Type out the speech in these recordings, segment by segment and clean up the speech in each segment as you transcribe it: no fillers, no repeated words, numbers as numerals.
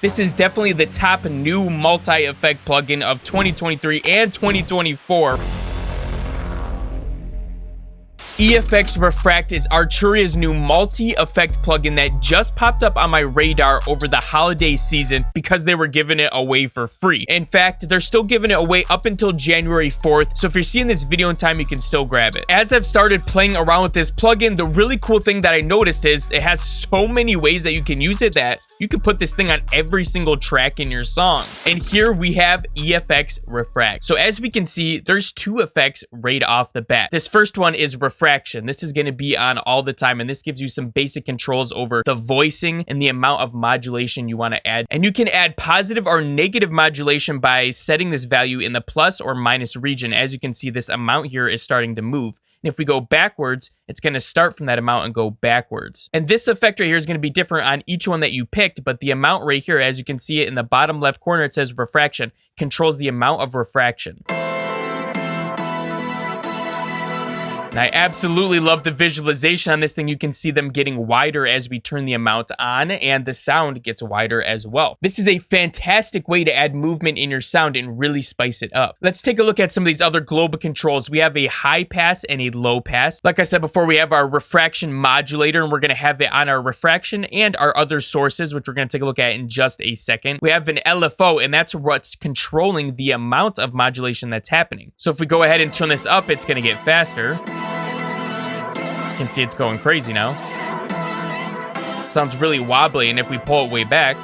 This is definitely the top new multi-effect plugin of 2023 and 2024. Efx REFRACT is Arturia's new multi-effect plugin that just popped up on my radar over the holiday season because they were giving it away for free. In fact, they're still giving it away up until January 4th, so if you're seeing this video in time, you can still grab it. As I've started playing around with this plugin, the really cool thing that I noticed is it has so many ways that you can use it that you can put this thing on every single track in your song. And here we have Efx REFRACT. So as we can see, there's two effects right off the bat. This first one is refraction. This is going to be on all the time, and this gives you some basic controls over the voicing and the amount of modulation you want to add. And you can add positive or negative modulation by setting this value in the plus or minus region. As you can see, this amount here is starting to move. And if we go backwards, it's going to start from that amount and go backwards. And this effect right here is going to be different on each one that you picked, but the amount right here, as you can see it in the bottom left corner, it says refraction, controls the amount of refraction. And I absolutely love the visualization on this thing. You can see them getting wider as we turn the amount on, and the sound gets wider as well. This is a fantastic way to add movement in your sound and really spice it up. Let's take a look at some of these other global controls. We have a high pass and a low pass. Like I said before, we have our refraction modulator, and we're going to have it on our refraction and our other sources, which we're going to take a look at in just a second. We have an LFO, and that's what's controlling the amount of modulation that's happening. So if we go ahead and turn this up, it's going to get faster. You can see it's going crazy now. Sounds really wobbly, and if we pull it way back,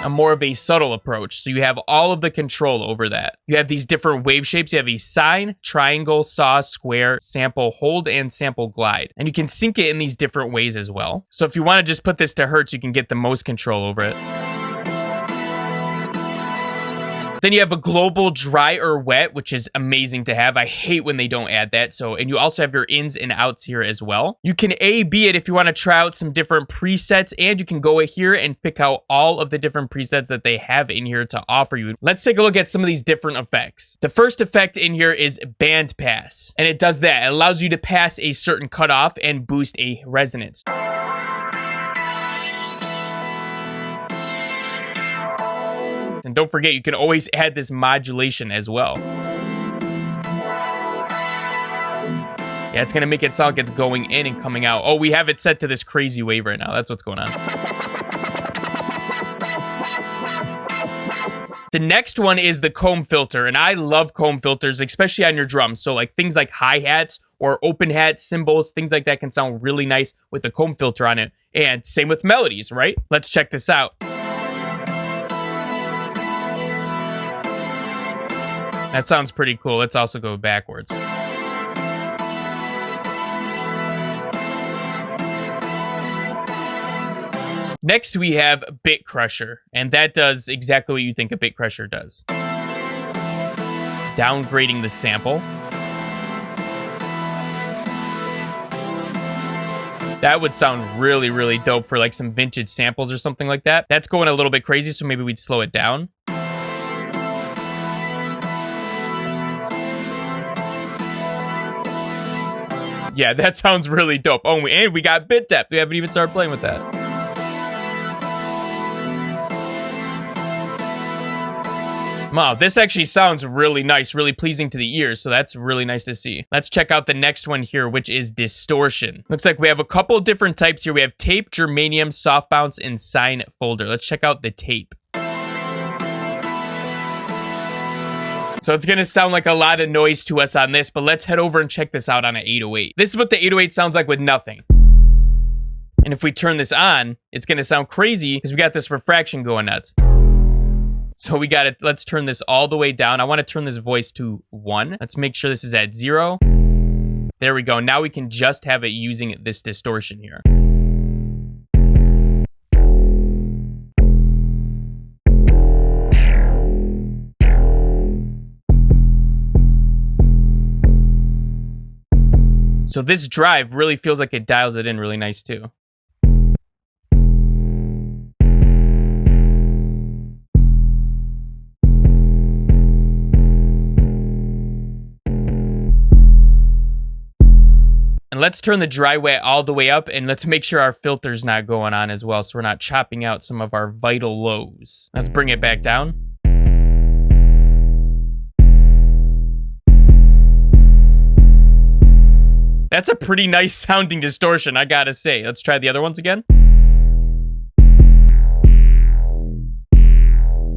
a more of a subtle approach. So you have all of the control over that. You have these different wave shapes. You have a sine, triangle, saw, square, sample, hold, and sample glide. And you can sync it in these different ways as well. So if you want to just put this to hertz, you can get the most control over it. Then you have a global dry or wet, which is amazing to have. I hate when they don't add that. And you also have your ins and outs here as well. You can A/B it if you want to try out some different presets, and you can go here and pick out all of the different presets that they have in here to offer you. Let's take a look at some of these different effects. The first effect in here is Bandpass, and it does that. It allows you to pass a certain cutoff and boost a resonance. And don't forget, you can always add this modulation as well. Yeah, it's going to make it sound like it's going in and coming out. Oh, we have it set to this crazy wave right now. That's what's going on. The next one is the comb filter, and I love comb filters, especially on your drums. So like things like hi-hats or open hat cymbals, things like that can sound really nice with a comb filter on it. And same with melodies, right? Let's check this out. That sounds pretty cool. Let's also go backwards. Next, we have Bitcrusher, and that does exactly what you think a Bitcrusher does. Downgrading the sample. That would sound really, really dope for like some vintage samples or something like that. That's going a little bit crazy, so maybe we'd slow it down. Yeah, that sounds really dope. Oh, and we got bit depth. We haven't even started playing with that. Wow, this actually sounds really nice, really pleasing to the ears, so that's really nice to see. Let's check out the next one here, which is Distortion. Looks like we have a couple different types here. We have tape, germanium, soft bounce, and sine folder. Let's check out the tape. So it's going to sound like a lot of noise to us on this, but let's head over and check this out on an 808. This is what the 808 sounds like with nothing. And if we turn this on, it's going to sound crazy because we got this refraction going nuts. So we got it. Let's turn this all the way down. I want to turn this voice to 1. Let's make sure this is at 0. There we go. Now we can just have it using this distortion here. So this drive really feels like it dials it in really nice too. And And let's turn the dry wet all the way up, and let's make sure our filter's not going on as well, so we're not chopping out some of our vital lows. Let's bring it back down. That's a pretty nice sounding distortion, I gotta say. Let's try the other ones again.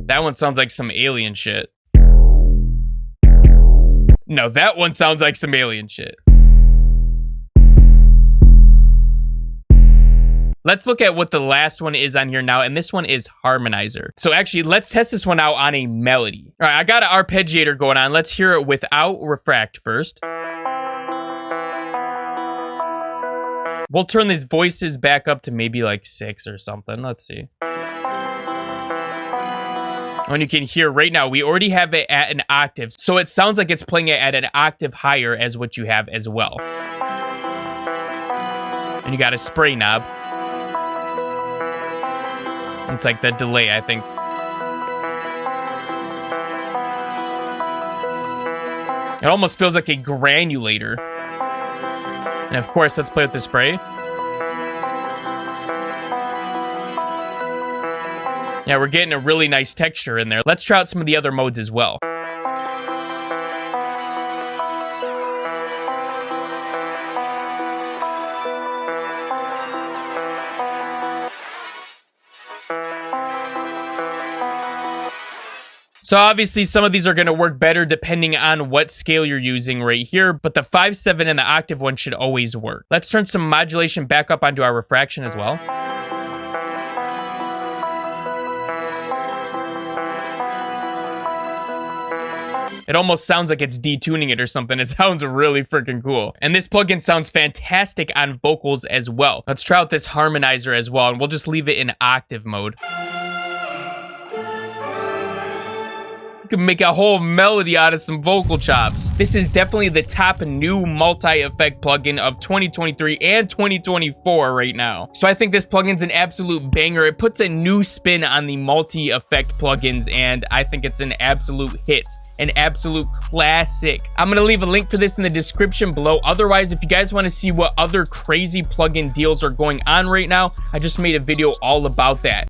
That one sounds like some alien shit. No, that one sounds like some alien shit. Let's look at what the last one is on here now, and this one is Harmonizer. So actually, let's test this one out on a melody. All right, I got an arpeggiator going on. Let's hear it without refract first. We'll turn these voices back up to maybe like 6 or something. Let's see. And you can hear right now, we already have it at an octave. So it sounds like it's playing it at an octave higher as what you have as well. And you got a spray knob. It's like the delay, I think. It almost feels like a granulator. And of course, let's play with the spray. Yeah, we're getting a really nice texture in there. Let's try out some of the other modes as well. So obviously some of these are going to work better depending on what scale you're using right here, but the 5/7 and the octave one should always work. Let's turn some modulation back up onto our refraction as well. It almost sounds like it's detuning it or something. It sounds really freaking cool. And this plugin sounds fantastic on vocals as well. Let's try out this harmonizer as well, and we'll just leave it in octave mode. You can make a whole melody out of some vocal chops. This is definitely the top new multi-effect plugin of 2023 and 2024 right now. So I think this plugin's an absolute banger. It puts a new spin on the multi-effect plugins, and I think it's an absolute hit. An absolute classic. I'm gonna leave a link for this in the description below. Otherwise, if you guys want to see what other crazy plugin deals are going on right now, I just made a video all about that.